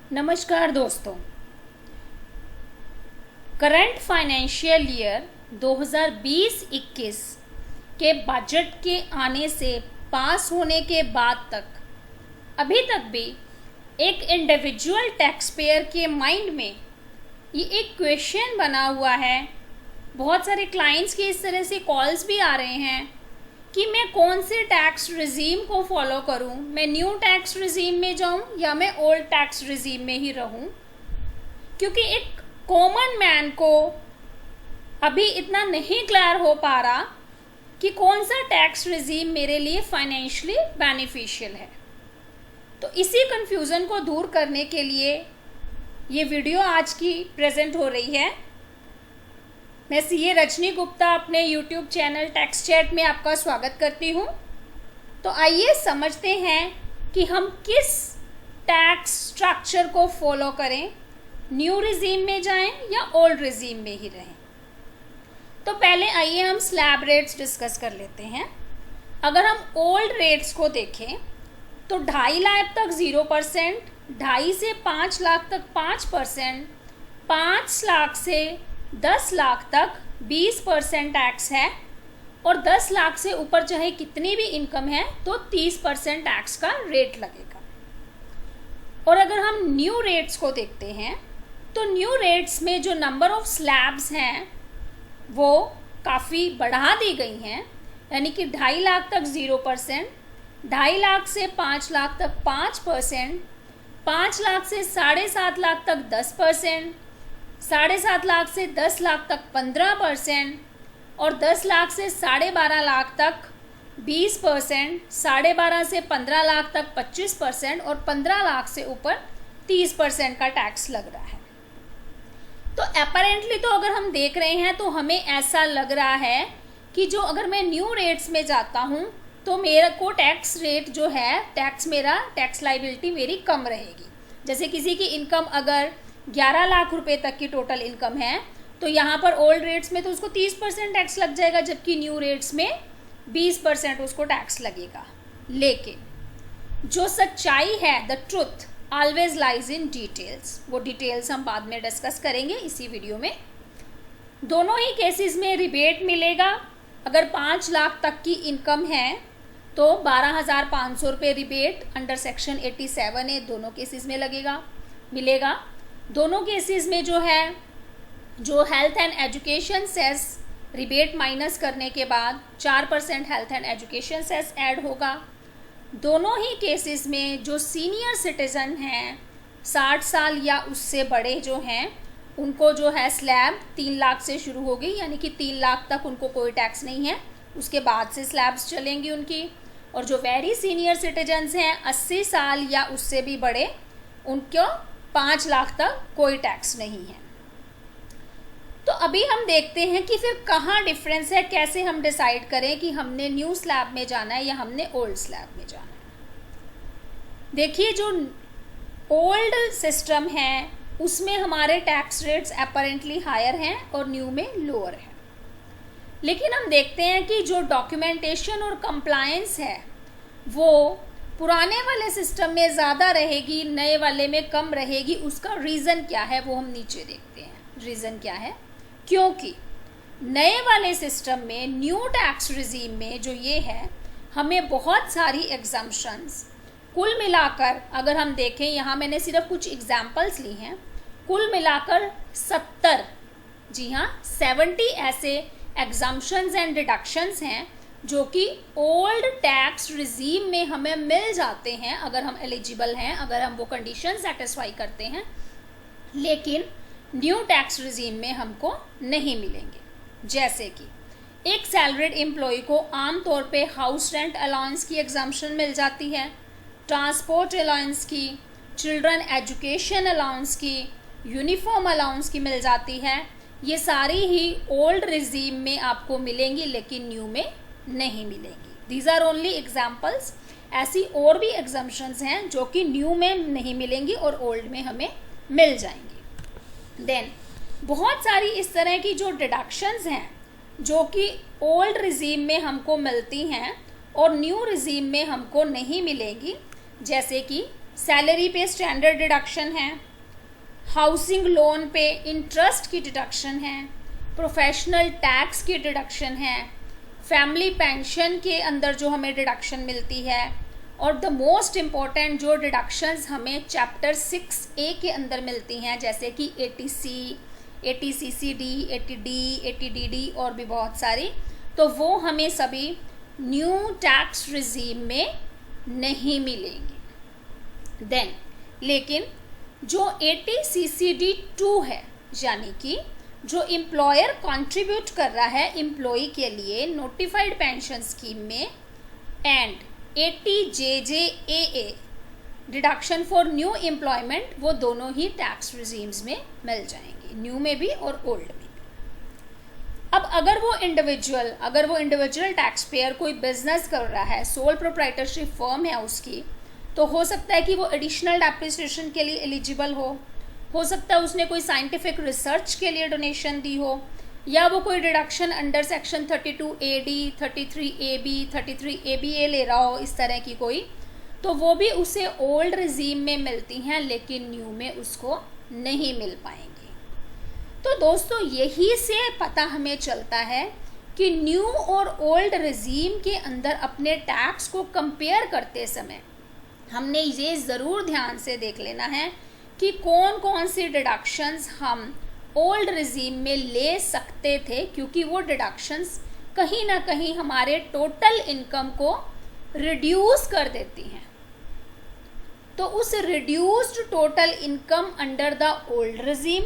नमस्कार दोस्तों। Current financial year 2020-21 के बजट के आने से पास होने के बाद तक अभी तक भी एक इंडिविजुअल टैक्स पेयर के माइंड में ये एक क्वेश्चन बना हुआ है। बहुत सारे क्लाइंट्स के इस तरह से कॉल्स भी आ रहे हैं कि मैं कौन से टैक्स रिजीम को फॉलो करूं, मैं न्यू टैक्स रिजीम में जाऊं या मैं ओल्ड टैक्स रिजीम में ही रहूं, क्योंकि एक कॉमन मैन को अभी इतना नहीं क्लियर हो पा रहा कि कौन सा टैक्स रिजीम मेरे लिए फाइनेंशियली बेनिफिशियल है। तो इसी कंफ्यूजन को दूर करने के लिए ये वीडियो आज की प्रेजेंट हो रही है। मैं सीए रजनी गुप्ता अपने यूट्यूब चैनल टैक्स चैट में आपका स्वागत करती हूँ। तो आइए समझते हैं कि हम किस टैक्स स्ट्रक्चर को फॉलो करें, न्यू रिजीम में जाएं या ओल्ड रिजीम में ही रहें। तो पहले आइए हम स्लैब रेट्स डिस्कस कर लेते हैं। अगर हम ओल्ड रेट्स को देखें तो 2.5 लाख तक 0%, 2.5 से 5 लाख तक 5%, 5 लाख से 10 लाख तक 20% टैक्स है और 10 लाख से ऊपर चाहे कितनी भी इनकम है तो 30% टैक्स का रेट लगेगा। और अगर हम न्यू रेट्स को देखते हैं तो न्यू रेट्स में जो नंबर ऑफ स्लैब्स हैं वो काफ़ी बढ़ा दी गई हैं, यानी कि 2.5 लाख तक 0%, 2.5 लाख से 5 लाख तक 5%, 5 लाख से 7.5 लाख तक 10%, 7.5 लाख से 10 लाख तक 15% और 10 लाख से 12.5 लाख तक 20%, 12.5 से 15 लाख तक 25% और 15 लाख से ऊपर 30% का टैक्स लग रहा है। तो अपेरेंटली तो अगर हम देख रहे हैं तो हमें ऐसा लग रहा है कि जो अगर मैं न्यू रेट्स में जाता हूँ तो मेरे को टैक्स रेट जो है, टैक्स लाइबिलिटी मेरी कम रहेगी। जैसे किसी की इनकम अगर 11 लाख रुपए तक की टोटल इनकम है तो यहाँ पर ओल्ड रेट्स में तो उसको 30% टैक्स लग जाएगा, जबकि न्यू रेट्स में 20% उसको टैक्स लगेगा। लेकिन जो सच्चाई है, the truth always lies in details, वो डिटेल्स हम बाद में डिस्कस करेंगे इसी वीडियो में। दोनों ही केसेस में रिबेट मिलेगा। अगर 5 लाख तक की इनकम है तो 12,500 रुपये रिबेट अंडर सेक्शन 87A दोनों केसेस में मिलेगा। दोनों केसेस में जो है, जो health and education cess rebate minus करने के बाद 4% health and education cess add होगा। दोनों ही केसेस में जो सीनियर सिटीजन हैं, 60 साल या उससे बड़े जो हैं, उनको जो है स्लैब 3 लाख से शुरू होगी, यानी कि 3 लाख तक उनको कोई टैक्स नहीं है, उसके बाद से स्लैब्स चलेंगी उनकी। और जो वेरी सीनियर सिटीजन्स हैं, 80 साल या उससे भी बड़े, उनको 5 लाख तक कोई टैक्स नहीं है। तो अभी हम देखते हैं कि फिर कहाँ डिफरेंस है, कैसे हम डिसाइड करें कि हमने न्यू स्लैब में जाना है या हमने ओल्ड स्लैब में जाना है। देखिए, जो ओल्ड सिस्टम है उसमें हमारे टैक्स रेट्स अपेरेंटली हायर हैं और न्यू में लोअर है। लेकिन हम देखते हैं कि जो डॉक्यूमेंटेशन और कंप्लायंस है वो पुराने वाले सिस्टम में ज़्यादा रहेगी, नए वाले में कम रहेगी। उसका रीज़न क्या है वो हम नीचे देखते हैं। रीज़न क्या है? क्योंकि नए वाले सिस्टम में, न्यू टैक्स रिजीम में जो ये है, हमें बहुत सारी एग्जम्पशंस, कुल मिलाकर अगर हम देखें, यहाँ मैंने सिर्फ कुछ एग्जाम्पल्स ली हैं, कुल मिलाकर 70, जी हाँ 70 ऐसे एग्जम्पशंस एंड डिडक्शंस हैं जो कि ओल्ड टैक्स रिजीम में हमें मिल जाते हैं अगर हम एलिजिबल हैं, अगर हम वो कंडीशन सेटिस्फाई करते हैं, लेकिन न्यू टैक्स रिजीम में हमको नहीं मिलेंगे। जैसे कि एक सैलरीड एम्प्लॉय को आमतौर पे हाउस रेंट अलाउंस की एग्जम्पशन मिल जाती है, ट्रांसपोर्ट अलाउंस की, चिल्ड्रन एजुकेशन अलाउंस की, यूनिफॉर्म अलाउंस की मिल जाती है। ये सारी ही ओल्ड रिजीम में आपको मिलेंगी लेकिन न्यू में नहीं मिलेंगी। These are only examples. ऐसी और भी एग्जम्पशंस हैं जो कि न्यू में नहीं मिलेंगी और ओल्ड में हमें मिल जाएंगी। देन बहुत सारी इस तरह की जो डिडक्शंस हैं जो कि ओल्ड रिजीम में हमको मिलती हैं और न्यू रिजीम में हमको नहीं मिलेगी, जैसे कि सैलरी पे स्टैंडर्ड डिडक्शन है, हाउसिंग लोन पे इंटरेस्ट की डिडक्शन है, प्रोफेशनल टैक्स की डिडक्शन है, फैमिली पेंशन के अंदर जो हमें डिडक्शन मिलती है, और द मोस्ट इम्पॉर्टेंट जो डिडक्शंस हमें चैप्टर 6A के अंदर मिलती हैं, जैसे कि ATC, ATCCD, ATD, ATDD और भी बहुत सारी, तो वो हमें सभी न्यू टैक्स रिजीम में नहीं मिलेंगी। देन लेकिन जो ATCCD2 है, यानी कि जो एम्प्लॉयर कंट्रीब्यूट कर रहा है एम्प्लॉय के लिए नोटिफाइड पेंशन स्कीम में, and ATJJAA deduction for new employment, वो दोनों ही टैक्स रिजीम्स में मिल जाएंगे, न्यू में भी और ओल्ड में भी। अब अगर वो इंडिविजुअल टैक्स पेयर कोई बिजनेस कर रहा है, सोल प्रोप्राइटरशिप फर्म है उसकी, तो हो सकता है कि वो एडिशनल डेप्रिसिएशन के लिए एलिजिबल हो सकता है उसने कोई साइंटिफिक रिसर्च के लिए डोनेशन दी हो, या वो कोई deduction under section 32AD, 33AB, 33ABA ले रहा हो, इस तरह की कोई, तो वो भी उसे ओल्ड रिजीम में मिलती हैं, लेकिन न्यू में उसको नहीं मिल पाएंगी। तो दोस्तों यही से पता हमें चलता है कि न्यू और ओल्ड रिजीम के अंदर अपने टैक्स को कंपेयर करते समय हमने ये ज़रूर ध्यान से देख लेना है कि कौन कौन सी डिडक्शंस हम ओल्ड रिजीम में ले सकते थे, क्योंकि वो डिडक्शंस कहीं ना कहीं हमारे टोटल इनकम को रिड्यूस कर देती हैं। तो उस reduced total income under the old regime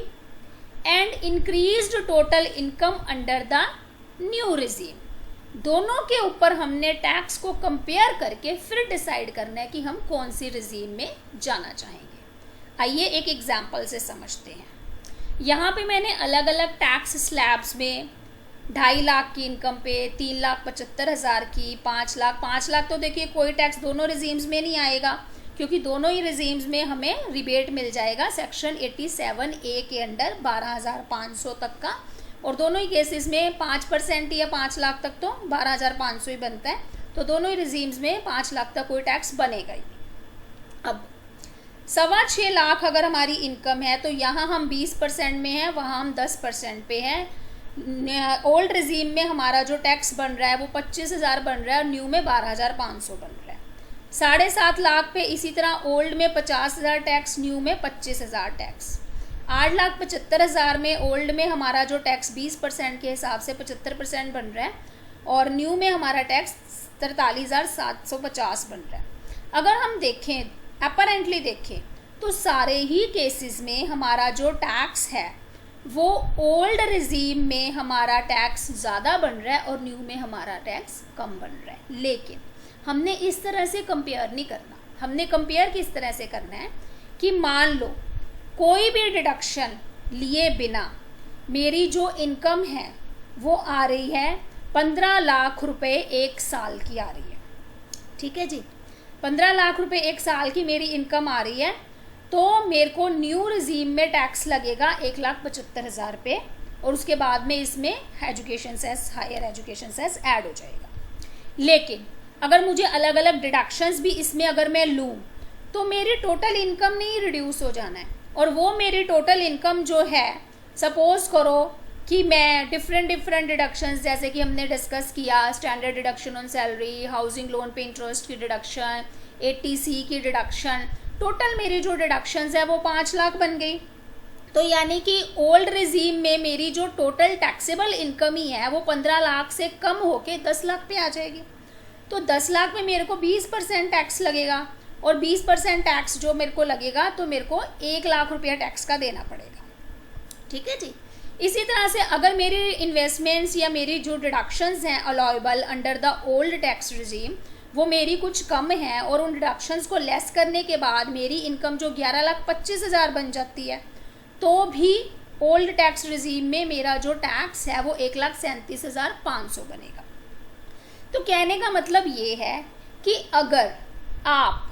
and increased total income under the new regime, दोनों के ऊपर हमने टैक्स को कंपेयर करके फिर डिसाइड करना है कि हम कौन सी रिजीम में जाना चाहेंगे। आइए एक एग्जाम्पल से समझते हैं। यहाँ पे मैंने अलग अलग टैक्स स्लैब्स में 2.5 लाख की इनकम पे, 3,75,000 की, 5 लाख तो देखिए कोई टैक्स दोनों रिजीम्स में नहीं आएगा, क्योंकि दोनों ही रिजीम्स में हमें रिबेट मिल जाएगा सेक्शन 87A के अंडर 12,500 तक का, और दोनों ही केसेस में 5% या 5 लाख तक तो 12,500 ही बनता है, तो दोनों ही रिजीम्स में 5 लाख तक कोई टैक्स बनेगा ही। अब 6.25 लाख अगर हमारी इनकम है, तो यहाँ हम 20% में हैं, वहाँ हम 10% पे हैं। ओल्ड रिजीम में हमारा जो टैक्स बन रहा है वो 25,000 बन रहा है, और न्यू में 12,500 बन रहा है। 7.5 लाख पे इसी तरह ओल्ड में 50,000 टैक्स, न्यू में 25,000 टैक्स। 8,75,000 में ओल्ड में हमारा जो टैक्स 20% के हिसाब से 75% बन रहा है, और न्यू में हमारा टैक्स 43,750 बन रहा है। अगर हम देखें अपरेंटली देखें तो सारे ही केसेस में हमारा जो टैक्स है वो ओल्ड रिजीम में हमारा टैक्स ज़्यादा बन रहा है और न्यू में हमारा टैक्स कम बन रहा है। लेकिन हमने इस तरह से कंपेयर नहीं करना। हमने कंपेयर किस तरह से करना है कि मान लो कोई भी डिडक्शन लिए बिना मेरी जो इनकम है वो आ रही है 15 लाख रुपए एक साल की आ रही है। ठीक है जी, 15 लाख रुपए एक साल की मेरी इनकम आ रही है, तो मेरे को न्यू रिजीम में टैक्स लगेगा 1,75,000 पे, और उसके बाद में इसमें education cess, higher education cess add हो जाएगा। लेकिन अगर मुझे अलग अलग डिडक्शंस भी इसमें अगर मैं लूँ तो मेरी टोटल इनकम नहीं रिड्यूस हो जाना है, और वो मेरी टोटल इनकम जो है, सपोज करो कि मैं डिफरेंट डिडक्शंस जैसे कि हमने डिस्कस किया, standard deduction on salary, housing loan पे इंटरेस्ट की डिडक्शन, ATC की डिडक्शन, टोटल मेरी जो डिडक्शंस है वो 5 लाख बन गई। तो यानी कि ओल्ड रिजीम में मेरी जो टोटल टैक्सेबल इनकम ही है वो 15 लाख से कम होके 10 लाख पे आ जाएगी। तो 10 लाख में मेरे को 20% टैक्स लगेगा, और 20% टैक्स जो मेरे को लगेगा तो मेरे को 1 लाख रुपया टैक्स का देना पड़ेगा। ठीक है जी। इसी तरह से अगर मेरी इन्वेस्टमेंट्स या मेरी जो डिडक्शंस हैं allowable under the old tax regime वो मेरी कुछ कम है, और उन डिडक्शंस को लेस करने के बाद मेरी इनकम जो 11,25,000 बन जाती है, तो भी ओल्ड टैक्स रिजीम में मेरा जो टैक्स है वो 1,37,500 बनेगा। तो कहने का मतलब ये है कि अगर आप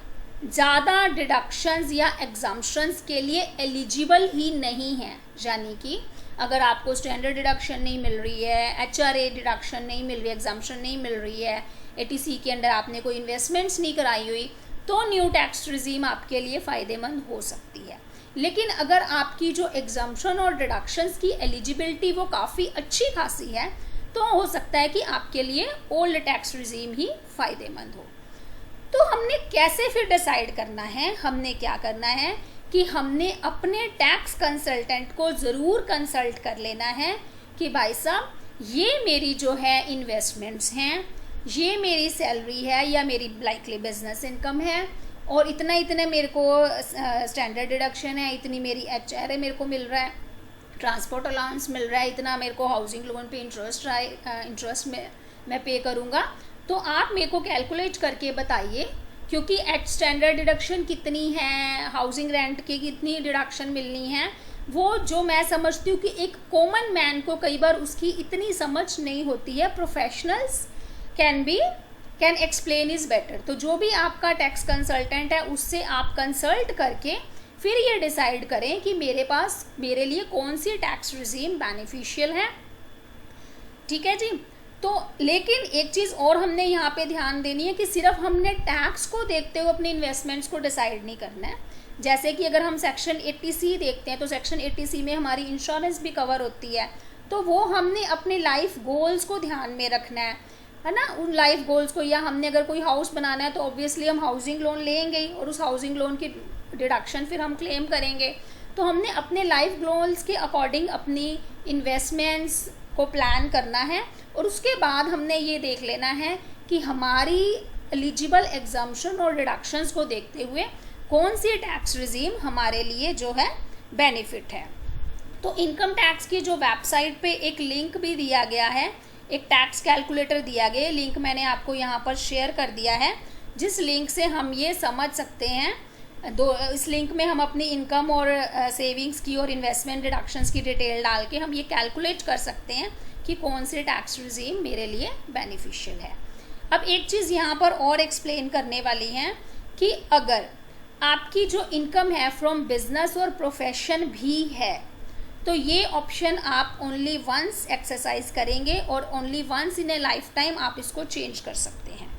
ज़्यादा डिडक्शंस या एग्जाम्पशंस के लिए एलिजिबल ही नहीं हैं, यानी कि अगर आपको स्टैंडर्ड डिडक्शन नहीं मिल रही है, HRA डिडक्शन नहीं मिल रही है, एग्जाम्पशन नहीं मिल रही है, ATC के अंदर आपने कोई इन्वेस्टमेंट्स नहीं कराई हुई, तो न्यू टैक्स रिजीम आपके लिए फ़ायदेमंद हो सकती है। लेकिन अगर आपकी जो एग्जम्पशन और डिडक्शंस की एलिजिबिलिटी वो काफ़ी अच्छी खासी है, तो हो सकता है कि आपके लिए ओल्ड टैक्स रिजीम ही फ़ायदेमंद हो। तो हमने कैसे फिर डिसाइड करना है, हमने क्या करना है कि हमने अपने टैक्स कंसल्टेंट को ज़रूर कंसल्ट कर लेना है कि भाई साहब ये मेरी जो है इन्वेस्टमेंट्स हैं, ये मेरी सैलरी है या मेरी लाइकली बिजनेस इनकम है, और इतने मेरे को स्टैंडर्ड डिडक्शन है, इतनी मेरी HR मेरे को मिल रहा है, ट्रांसपोर्ट अलाउंस मिल रहा है, इतना मेरे को हाउसिंग लोन पे इंटरेस्ट में मैं पे करूँगा। तो आप मेरे को कैलकुलेट करके बताइए, क्योंकि एट स्टैंडर्ड डिडक्शन कितनी है, हाउसिंग रेंट की कितनी डिडक्शन मिलनी है, वो जो मैं समझती हूँ कि एक कॉमन मैन को कई बार उसकी इतनी समझ नहीं होती है। Professionals can explain is better. तो जो भी आपका टैक्स कंसल्टेंट है उससे आप कंसल्ट करके फिर ये डिसाइड करें कि मेरे लिए कौन सी टैक्स रिजीम बेनिफिशियल है। ठीक है जी। तो लेकिन एक चीज़ और हमने यहाँ पे ध्यान देनी है कि सिर्फ हमने टैक्स को देखते हुए अपने इन्वेस्टमेंट्स को डिसाइड नहीं करना है। जैसे कि अगर हम सेक्शन 80C देखते हैं तो सेक्शन 80C में हमारी इंश्योरेंस भी कवर होती है, तो वो हमने अपने लाइफ गोल्स को ध्यान में रखना है ना, उन लाइफ गोल्स को। या हमने अगर कोई हाउस बनाना है तो ऑब्वियसली हम हाउसिंग लोन लेंगे ही, और उस हाउसिंग लोन की डिडक्शन फिर हम क्लेम करेंगे। तो हमने अपने लाइफ गोल्स के अकॉर्डिंग अपनी इन्वेस्टमेंट्स को प्लान करना है, और उसके बाद हमने ये देख लेना है कि हमारी एलिजिबल एग्जम्पशन और डिडक्शंस को देखते हुए कौन सी टैक्स रिजीम हमारे लिए जो है बेनिफिट है। तो इनकम टैक्स की जो वेबसाइट पे एक लिंक भी दिया गया है, एक टैक्स कैलकुलेटर दिया गया है, लिंक मैंने आपको यहाँ पर शेयर कर दिया है, जिस लिंक से हम ये समझ सकते हैं। इस लिंक में हम अपनी इनकम और सेविंग्स की और इन्वेस्टमेंट डिडक्शंस की डिटेल डाल के हम ये कैलकुलेट कर सकते हैं कि कौन से टैक्स रिजीम मेरे लिए बेनिफिशियल है। अब एक चीज़ यहाँ पर और एक्सप्लेन करने वाली है कि अगर आपकी जो इनकम है फ्रॉम बिजनेस और प्रोफेशन भी है, तो ये ऑप्शन आप ओनली वंस एक्सरसाइज करेंगे और only once in a life time आप इसको चेंज कर सकते हैं।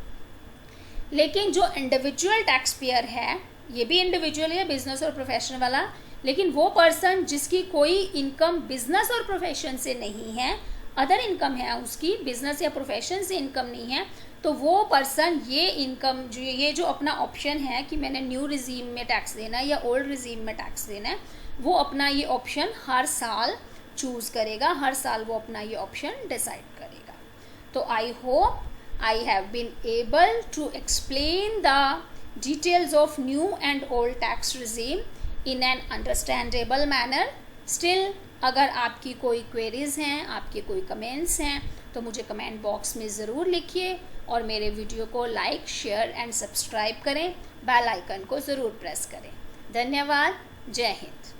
लेकिन जो इंडिविजुअल टैक्स पेयर है, ये भी इंडिविजुअल है बिजनेस और प्रोफेशन वाला, लेकिन वो पर्सन जिसकी कोई इनकम बिजनेस और प्रोफेशन से नहीं है, अदर इनकम है उसकी, बिजनेस या प्रोफेशन से इनकम नहीं है, तो वो पर्सन ये इनकम ये जो अपना ऑप्शन है कि मैंने न्यू रिजीम में टैक्स देना है या ओल्ड रिजीम में टैक्स देना है, वो अपना ये ऑप्शन हर साल चूज़ करेगा, हर साल वो अपना ये ऑप्शन डिसाइड करेगा। तो I hope I have been able to explain the details of new and old tax regime in an understandable manner. Still, अगर आपकी कोई queries हैं, आपके कोई comments हैं, तो मुझे comment box में ज़रूर लिखिए, और मेरे वीडियो को लाइक, शेयर एंड सब्सक्राइब करें, बेल आइकन को ज़रूर प्रेस करें। धन्यवाद। जय हिंद।